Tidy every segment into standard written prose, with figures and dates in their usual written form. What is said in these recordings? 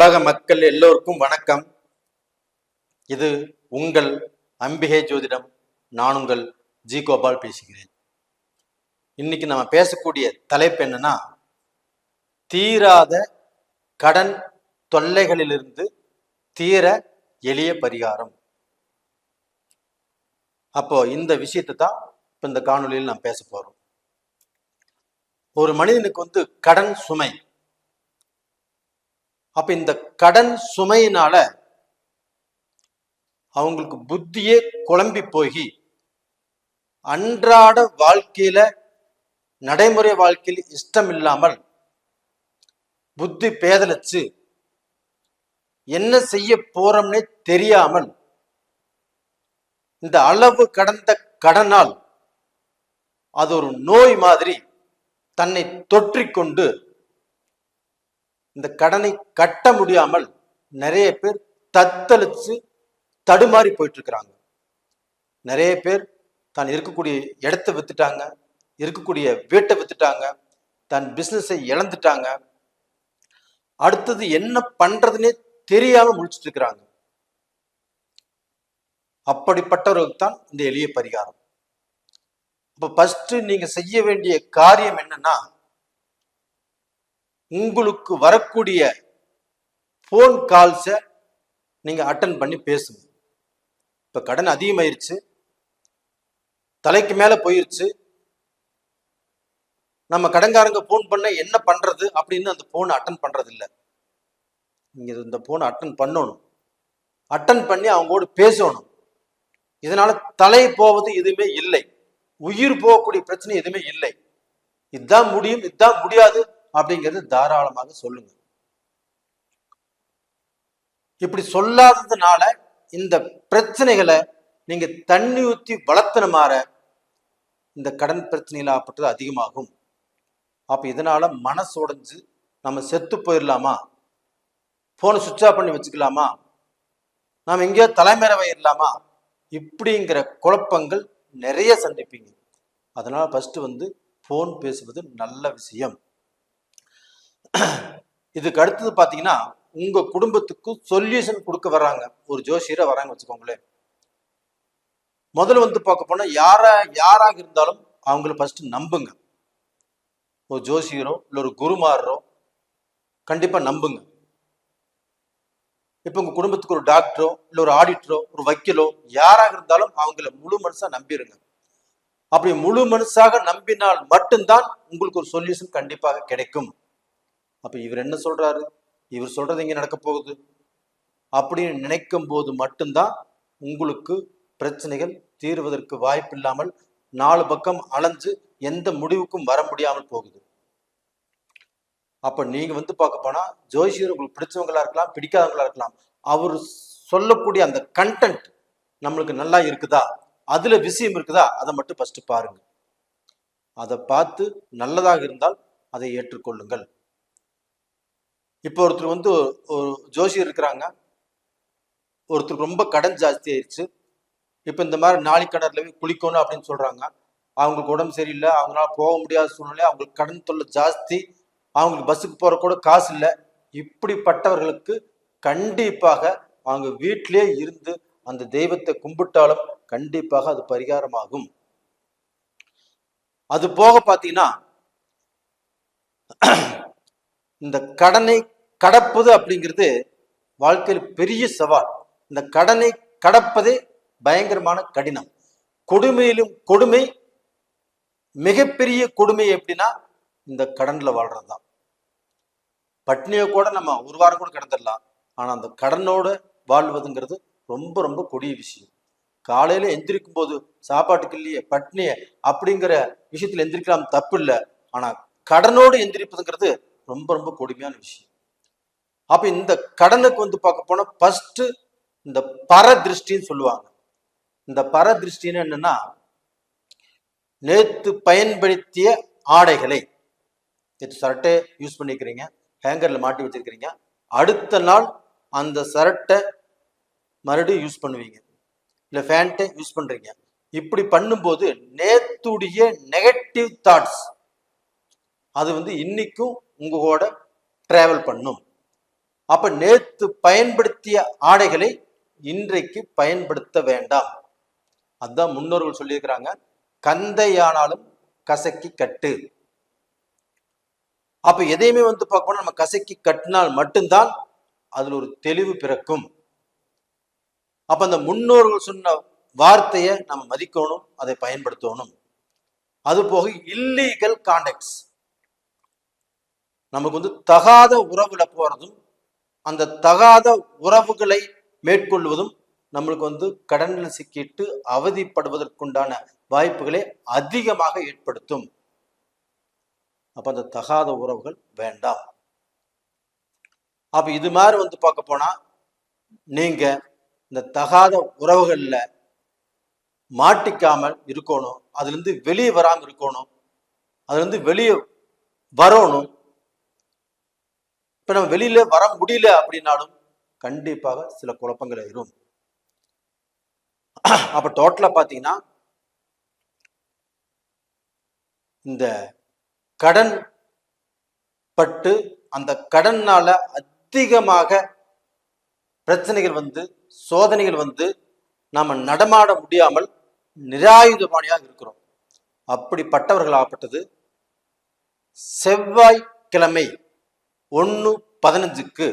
உலக மக்கள் எல்லோருக்கும் வணக்கம். இது உங்கள் அம்பிகை ஜோதிடம். நான் உங்கள் ஜி கோபால் பேசுகிறேன். இன்னைக்கு நம்ம பேசக்கூடிய தலைப்பு என்னன்னா, தீராத கடன் தொல்லைகளிலிருந்து தீர எளிய பரிகாரம். அப்போ இந்த விஷயத்தை தான் இப்ப இந்த காணொலியில் நாம் பேச போறோம். ஒரு மனிதனுக்கு கடன் சுமை. அப்ப இந்த கடன் சுமையினால அவங்களுக்கு புத்தியே குழம்பி போய் அன்றாட வாழ்க்கையில நடைமுறை வாழ்க்கையில் இஷ்டம் இல்லாமல் புத்தி பேதலிச்சு என்ன செய்ய போறோம்னே தெரியாமல் இந்த அளவு கடந்த கடனால் அது ஒரு நோய் மாதிரி தன்னை தொற்றிக்கொண்டு இந்த கடனை கட்ட முடியாமல் நிறைய பேர் தத்தளிச்சு தடுமாறி போயிட்டு இருக்கிறாங்க. நிறைய பேர் தான் இருக்கக்கூடிய இடத்தை வித்துட்டாங்க, இருக்கக்கூடிய வீட்டை வித்துட்டாங்க, தன் பிசினஸை இழந்துட்டாங்க. அடுத்தது என்ன பண்றதுன்னே தெரியாம முழிச்சிட்டு இருக்கிறாங்க. அப்படிப்பட்டவர்களுக்கு தான் இந்த எளிய பரிகாரம். அப்ப ஃபர்ஸ்ட் நீங்க செய்ய வேண்டிய காரியம் என்னன்னா, உங்களுக்கு வரக்கூடிய போன் கால்ஸை நீங்க அட்டன் பண்ணி பேசுங்க. இப்ப கடன் அதிகமாயிருச்சு, தலைக்கு மேல போயிருச்சு, நம்ம கடன்காரங்க போன் பண்ண என்ன பண்றது அப்படின்னு அந்த போனை அட்டன் பண்றது இல்லை. நீங்க இந்த போனை அட்டன் பண்ணணும், அட்டன் பண்ணி அவங்களோட பேசணும். இதனால தலை போவது எதுவுமே இல்லை, உயிர் போகக்கூடிய பிரச்சனை எதுவுமே இல்லை. இதுதான் முடியும், இதுதான் முடியாது அப்படிங்கிறது தாராளமாக சொல்லுங்க. இப்படி சொல்லாததுனால இந்த பிரச்சனைகளை நீங்க தண்ணி ஊத்தி வளர்த்தன மாற இந்த கடன் பிரச்சனைகள் ஆப்பட்டது அதிகமாகும். அப்ப இதனால மனசு உடைஞ்சு நம்ம செத்து போயிடலாமா, போனை சுவிட்ச் ஆஃப் பண்ணி வச்சுக்கலாமா, நாம எங்கேயோ தலைமறைவாயிடலாமா, இப்படிங்கிற குழப்பங்கள் நிறைய சந்திப்பீங்க. அதனால ஃபர்ஸ்ட் போன் பேசுவது நல்ல விஷயம். இதுக்கு அடுத்தது பாத்தீங்கன்னா, உங்க குடும்பத்துக்கு சொல்யூஷன் கொடுக்க வர்றாங்க, ஒரு ஜோசியரை வராங்க வச்சுக்கோங்களேன். முதல்ல பார்க்க போனா யாராக இருந்தாலும் அவங்கள ஃபர்ஸ்ட் நம்புங்க. ஒரு ஜோசியரோ இல்ல ஒரு குருமாரோ கண்டிப்பா நம்புங்க. இப்ப உங்க குடும்பத்துக்கு ஒரு டாக்டரோ இல்ல ஒரு ஆடிட்டரோ ஒரு வக்கீலோ யாராக இருந்தாலும் அவங்கள முழு மனசா நம்பிருங்க. அப்படி முழு மனசாக நம்பினால் மட்டும்தான் உங்களுக்கு ஒரு சொல்யூஷன் கண்டிப்பாக கிடைக்கும். அப்ப இவர் என்ன சொல்றாரு, இவர் சொல்றது இங்க நடக்க போகுது அப்படின்னு நினைக்கும் போது மட்டும்தான் உங்களுக்கு பிரச்சனைகள் தீர்வதற்கு வாய்ப்பு இல்லாமல் 4 பக்கம் அலைஞ்சு எந்த முடிவுக்கும் வர முடியாமல் போகுது. அப்ப நீங்க பார்க்க போனா ஜோசியர் உங்களுக்கு பிடிச்சவங்களா இருக்கலாம், பிடிக்காதவங்களா இருக்கலாம். அவர் சொல்லக்கூடிய அந்த கண்டென்ட் நம்மளுக்கு நல்லா இருக்குதா, அதுல விஷயம் இருக்குதா, அதை மட்டும் ஃபர்ஸ்ட் பாருங்க. அதை பார்த்து நல்லதாக இருந்தால் அதை ஏற்றுக்கொள்ளுங்கள். இப்போ ஒருத்தர் ஒரு ஜோசியர் இருக்கிறாங்க, ஒருத்தருக்கு ரொம்ப கடன் ஜாஸ்தி ஆயிடுச்சு. இப்போ இந்த மாதிரி நாளிக்கடன்ல குளிக்கணும் அப்படின்னு சொல்றாங்க. அவங்களுக்கு உடம்பு சரியில்லை, அவங்களால போக முடியாத சூழ்நிலை, அவங்களுக்கு கடன் தொல்லை ஜாஸ்தி, அவங்களுக்கு பஸ்ஸுக்கு போற கூட காசு இல்லை. இப்படிப்பட்டவர்களுக்கு கண்டிப்பாக அவங்க வீட்டிலே இருந்து அந்த தெய்வத்தை கும்பிட்டாலும் கண்டிப்பாக அது பரிகாரமாகும். அது போக பாத்தீங்கன்னா, இந்த கடனை கடப்பது அப்படிங்கிறது வாழ்க்கையில் பெரிய சவால். இந்த கடனை கடப்பதே பயங்கரமான கடினம். கொடுமையிலும் கொடுமை, மிகப்பெரிய கொடுமை எப்படின்னா இந்த கடன்ல வாழ்றதுதான். பட்னியை கூட நம்ம ஒரு வாரம் கூட கிடந்துடலாம், ஆனா அந்த கடனோட வாழ்வதுங்கிறது ரொம்ப ரொம்ப கொடிய விஷயம். காலையில எந்திரிக்கும் போது சாப்பாட்டுக்கு இல்லையே பட்னிய அப்படிங்கிற விஷயத்துல எந்திரிக்கலாம், தப்பு இல்லை. ஆனா கடனோடு எந்திரிப்பதுங்கிறது ரொம்ப ரொம்ப கொடுமையான விஷயம். அப்ப இந்த கடனுக்கு பார்க்க போனா ஃபர்ஸ்ட் இந்த பரதிருஷ்டின்னு சொல்லுவாங்க. இந்த பரதிருஷ்டின்னு என்னன்னா, நேத்து பயன்படுத்திய ஆடைகளை, நேற்று சரட்டை யூஸ் பண்ணிக்கிறீங்க, ஹேங்கர்ல மாட்டி வச்சிருக்கிறீங்க, அடுத்த நாள் அந்த சரட்டை மறுபடியும் யூஸ் பண்ணுவீங்க, இல்ல ஃபேண்ட்டை யூஸ் பண்றீங்க. இப்படி பண்ணும்போது நேத்துடைய நெகட்டிவ் தாட்ஸ் அது இன்னைக்கும் உங்களோட டிராவல் பண்ணும். அப்ப நேத்து பயன்படுத்திய ஆடைகளை இன்றைக்கு பயன்படுத்த வேண்டாம். அதுதான் முன்னோர்கள் சொல்லியிருக்கிறாங்க, கந்தையானாலும் கசக்கி கட்டு. அப்ப எதையுமே பார்க்கணும், நம்ம கசக்கி கட்டினால் மட்டும்தான் அதுல ஒரு தெளிவு பிறக்கும். அப்ப அந்த முன்னோர்கள் சொன்ன வார்த்தையை நம்ம மதிக்கணும், அதை பயன்படுத்தணும். அது போக இல்லீகல் கான்டாக்ட்ஸ், நமக்கு தகாத உறவுல போறதும் அந்த தகாத உறவுகளை மேற்கொள்வதும் நம்மளுக்கு கடனில் சிக்கிட்டு அவதிப்படுவதற்குண்டான வாய்ப்புகளை அதிகமாக ஏற்படுத்தும். அப்ப அந்த தகாத உறவுகள் வேண்டாம். அப்ப இது மாதிரி பார்க்க போனா நீங்க இந்த தகாத உறவுகள்ல மாட்டிக்காமல் இருக்கணும், அதுல இருந்து வெளியே வராமல் இருக்கணும், அதுல இருந்து வெளியே வரணும். இப்ப நம்ம வெளியில வர முடியல அப்படின்னாலும் கண்டிப்பாக சில குழப்பங்கள் ஆயிரும். அப்ப டோட்டலா பாத்தீங்கன்னா இந்த கடன் பட்டு அந்த கடன்னால அதிகமாக பிரச்சனைகள் சோதனைகள் நாம நடமாட முடியாமல் நிராயுதபாணியாக இருக்கிறோம். அப்படிப்பட்டவர்கள் ஆகப்பட்டது செவ்வாய்க்கிழமை 1/15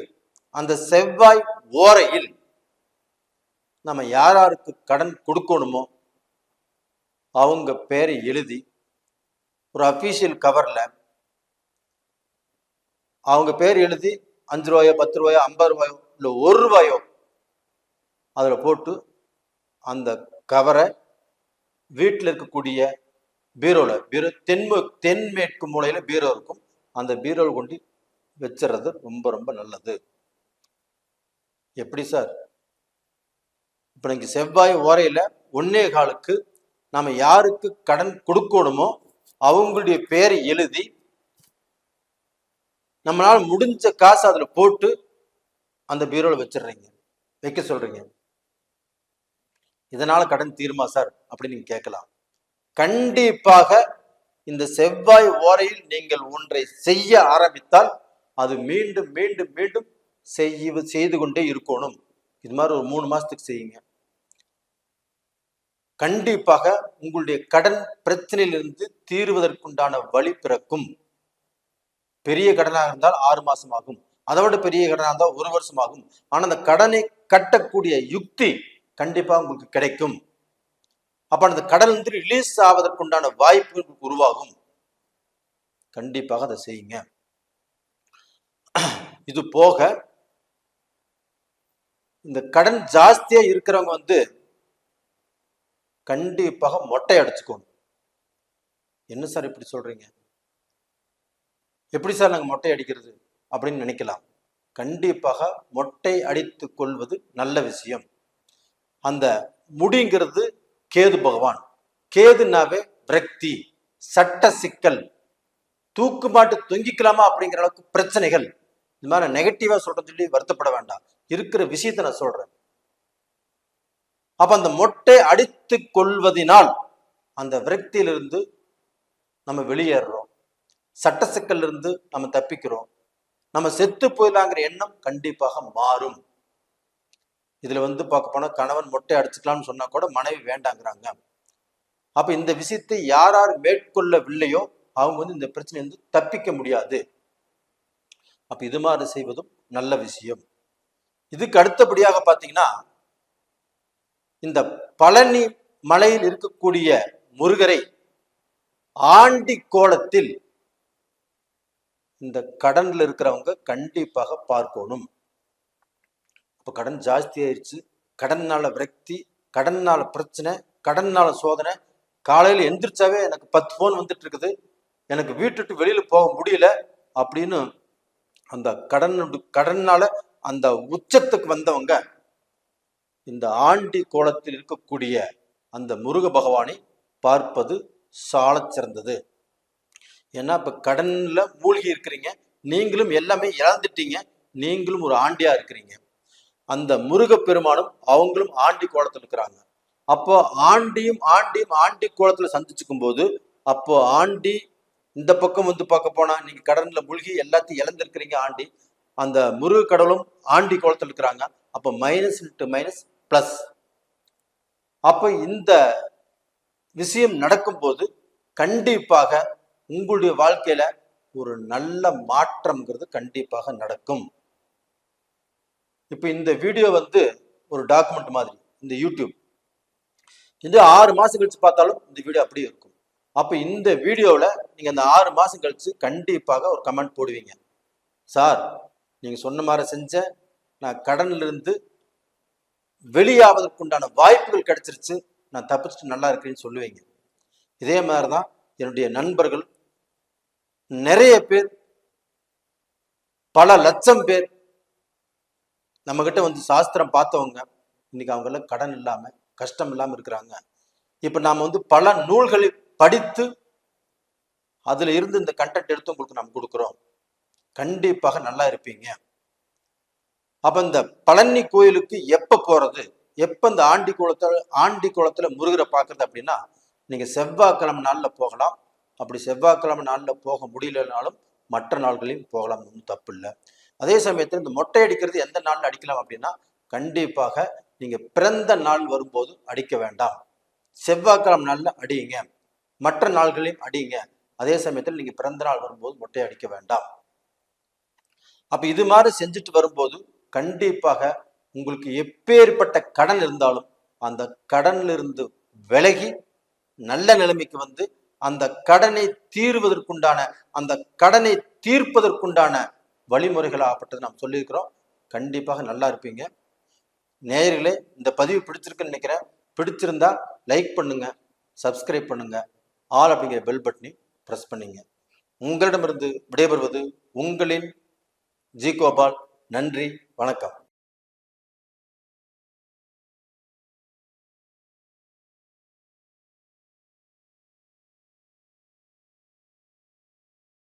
அந்த செவ்வாய் ஓரையில் நம்ம யாருக்கு கடன் கொடுக்கணுமோ அவங்க பேரை எழுதி ஒரு அபிஷியல் கவர்ல அவங்க பேர் எழுதி 5 ரூபாயோ 10 ரூபாயோ 50 ரூபாயோ இல்ல 1 ரூபாயோ அதுல போட்டு அந்த கவரை வீட்டில் இருக்கக்கூடிய பீரோ தென்மேற்கு மூலையில பீரோ இருக்கும், அந்த பீரோவில் கொண்டு வச்சிடறது ரொம்ப ரொம்ப நல்லது. எப்படி சார்? இப்ப நீங்க செவ்வாய் ஓரையில 1.15 நாம யாருக்கு கடன் கொடுக்கணுமோ அவங்களுடைய பேரை எழுதி நம்மளால முடிஞ்ச காசு அதுல போட்டு அந்த பீரோல வச்சிடுறீங்க, வைக்க சொல்றீங்க. இதனால கடன் தீருமா சார் அப்படின்னு நீங்க கேட்கலாம். கண்டிப்பாக இந்த செவ்வாய் ஓரையில் நீங்கள் ஒன்றை செய்ய ஆரம்பித்தால் அது மீண்டும் மீண்டும் மீண்டும் செய்து கொண்டே இருக்கணும். இது மாதிரி ஒரு 3 மாசத்துக்கு செய்யுங்க. கண்டிப்பாக உங்களுடைய கடன் பிரச்சனையிலிருந்து தீர்வதற்குண்டான வழி பிறக்கும். பெரிய கடனாக இருந்தால் 6 மாசம் ஆகும், அதை விட பெரிய கடனாக இருந்தால் 1 வருஷம் ஆகும். ஆனா அந்த கடனை கட்டக்கூடிய யுக்தி கண்டிப்பா உங்களுக்கு கிடைக்கும். அப்ப அந்த கடன் ரிலீஸ் ஆவதற்குண்டான வாய்ப்பு உங்களுக்கு உருவாகும். கண்டிப்பாக அதை செய்யுங்க. இது போக இந்த கடன் ஜாஸ்தியா இருக்கிறவங்க கண்டிப்பாக மொட்டை அடிச்சுக்கணும். என்ன சார் இப்படி சொல்றீங்க? எப்படி சார் நாங்க மொட்டை அடிக்கிறது அப்படின்னு நினைக்கலாம். கண்டிப்பாக மொட்டை அடித்துக் கொள்வது நல்ல விஷயம். அந்த முடிங்கிறது கேது பகவான். கேதுனாவே விரக்தி, சட்ட சிக்கல், தூக்கு மாட்டு தொங்கிக்கலாமா அப்படிங்கிற அளவுக்கு பிரச்சனைகள். இது மாதிரி நெகட்டிவா சொல்றேன்னு சொல்லி வருத்தப்பட வேண்டாம், இருக்கிற விஷயத்த நான் சொல்றேன். அப்ப அந்த மொட்டை அடித்து கொள்வதனால் அந்த விரக்தியிலிருந்து நம்ம வெளியேறோம், சட்ட சிக்கல் இருந்து நம்ம தப்பிக்கிறோம், நம்ம செத்து போயிடலாங்கிற எண்ணம் கண்டிப்பாக மாறும். இதுல பார்க்க போனா கணவன் மொட்டை அடிச்சுக்கலாம்னு சொன்னா கூட மனைவி வேண்டாங்கிறாங்க. அப்ப இந்த விஷயத்தை யார் மேற்கொள்ளவில்லையோ அவங்க இந்த பிரச்சனை தப்பிக்க முடியாது. அப்ப இது மாதிரி செய்வதும் நல்ல விஷயம். இதுக்கு அடுத்தபடியாக பாத்தீங்கன்னா இந்த பழனி மலையில் இருக்கக்கூடிய முருகரை ஆண்டி கோலத்தில் இந்த கடன்ல இருக்கிறவங்க கண்டிப்பாக பார்க்கணும். இப்ப கடன் ஜாஸ்தி ஆயிடுச்சு, கடன்னால விரக்தி, கடன்னால பிரச்சனை, கடன்னால சோதனை, காலையில எந்திரிச்சாவே எனக்கு 10 போன் வந்துட்டு இருக்குது, எனக்கு வீட்டுட்டு வெளியில போக முடியல அப்படின்னு அந்த கடன்னால அந்த உச்சத்துக்கு வந்தவங்க இந்த ஆண்டி கோலத்தில் இருக்கக்கூடிய அந்த முருக பகவானை பார்ப்பது சால சிறந்தது. ஏன்னா இப்ப கடன்ல மூழ்கி இருக்கிறீங்க, நீங்களும் எல்லாமே இழந்துட்டீங்க, நீங்களும் ஒரு ஆண்டியா இருக்கிறீங்க. அந்த முருக பெருமானும் அவங்களும் ஆண்டி கோலத்தில் இருக்கிறாங்க. அப்போ ஆண்டியும் ஆண்டி கோலத்துல சந்திச்சுக்கும் போது அப்போ ஆண்டி இந்த பக்கம் பார்க்க போனா நீங்க கடன்ல மூழ்கி எல்லாத்தையும் இழந்திருக்கிறீங்க ஆண்டி, அந்த முருக கடவுளும் ஆண்டி கோலத்தில் இருக்கிறாங்க. அப்போ மைனஸ் இன்ட்டு மைனஸ் பிளஸ். அப்போ இந்த விஷயம் நடக்கும்போது கண்டிப்பாக உங்களுடைய வாழ்க்கையில ஒரு நல்ல மாற்றம்ங்கிறது கண்டிப்பாக நடக்கும். இப்போ இந்த வீடியோ ஒரு டாக்குமெண்ட் மாதிரி, இந்த யூடியூப் இது 6 மாசம் கழிச்சு பார்த்தாலும் இந்த வீடியோ அப்படியே இருக்கும். அப்போ இந்த வீடியோவில் நீங்க அந்த 6 மாசம் கழிச்சு கண்டிப்பாக ஒரு கமெண்ட் போடுவீங்க. சார், நீங்க சொன்ன மாதிரி செஞ்ச, நான் கடன்ல இருந்து வெளியாவதற்குண்டான வாய்ப்புகள் கிடைச்சிருச்சு, நான் தப்பிச்சுட்டு நல்லா இருக்கேன்னு சொல்லுவீங்க. இதே மாதிரிதான் என்னுடைய நண்பர்கள் நிறைய பேர், பல லட்சம் பேர் நம்ம கிட்ட சாஸ்திரம் பார்த்தவங்க இன்னைக்கு அவங்கள கடன் இல்லாம கஷ்டம் இல்லாம இருக்கிறாங்க. இப்ப நாம பல நூல்களை படித்து அதுல இருந்து இந்த கண்டென்ட் எடுத்து உங்களுக்கு நம்ம கொடுக்குறோம். கண்டிப்பாக நல்லா இருப்பீங்க. அப்ப இந்த பழனி கோயிலுக்கு எப்ப போறது, எப்ப இந்த ஆண்டி குளத்துல முருகரை பார்க்கறது அப்படின்னா, நீங்க செவ்வாய்க்கிழமை நாள்ல போகலாம். அப்படி செவ்வாய்க்கிழமை நாள்ல போக முடியலனாலும் மற்ற நாள்களையும் போகலாம், ஒன்றும் தப்பு இல்லை. அதே சமயத்தில் இந்த மொட்டை அடிக்கிறது எந்த நாள்ல அடிக்கலாம் அப்படின்னா, கண்டிப்பாக நீங்க பிறந்த நாள் வரும்போது அடிக்க வேண்டாம். செவ்வாய்க்கிழமை நாள்ல அடியுங்க, மற்ற நாள்களையும் அடியுங்க. அதே சமயத்தில் நீங்க பிறந்த நாள் வரும்போது மொட்டை அடிக்க வேண்டாம். அப்ப இது மாதிரி செஞ்சுட்டு வரும்போது கண்டிப்பாக உங்களுக்கு எப்பேற்பட்ட கடன் இருந்தாலும் அந்த கடன்ல இருந்து விலகி நல்ல நிலைமைக்கு அந்த கடனை தீர்வதற்குண்டான, அந்த கடனை தீர்ப்பதற்குண்டான வழிமுறைகள் ஆகப்பட்டது நாம் சொல்லியிருக்கிறோம். கண்டிப்பாக நல்லா இருப்பீங்க. நேயர்களே, இந்த பதிவு பிடிச்சிருக்குன்னு நினைக்கிறேன். பிடிச்சிருந்தா லைக் பண்ணுங்க, சப்ஸ்கிரைப் பண்ணுங்க, ஆல் அப்படிங்கிற பெல் பட்டனை பிரஸ் பண்ணுங்க. உங்களிடமிருந்து விடைபெறுவது உங்களின் ஜி கோபால். நன்றி, வணக்கம்.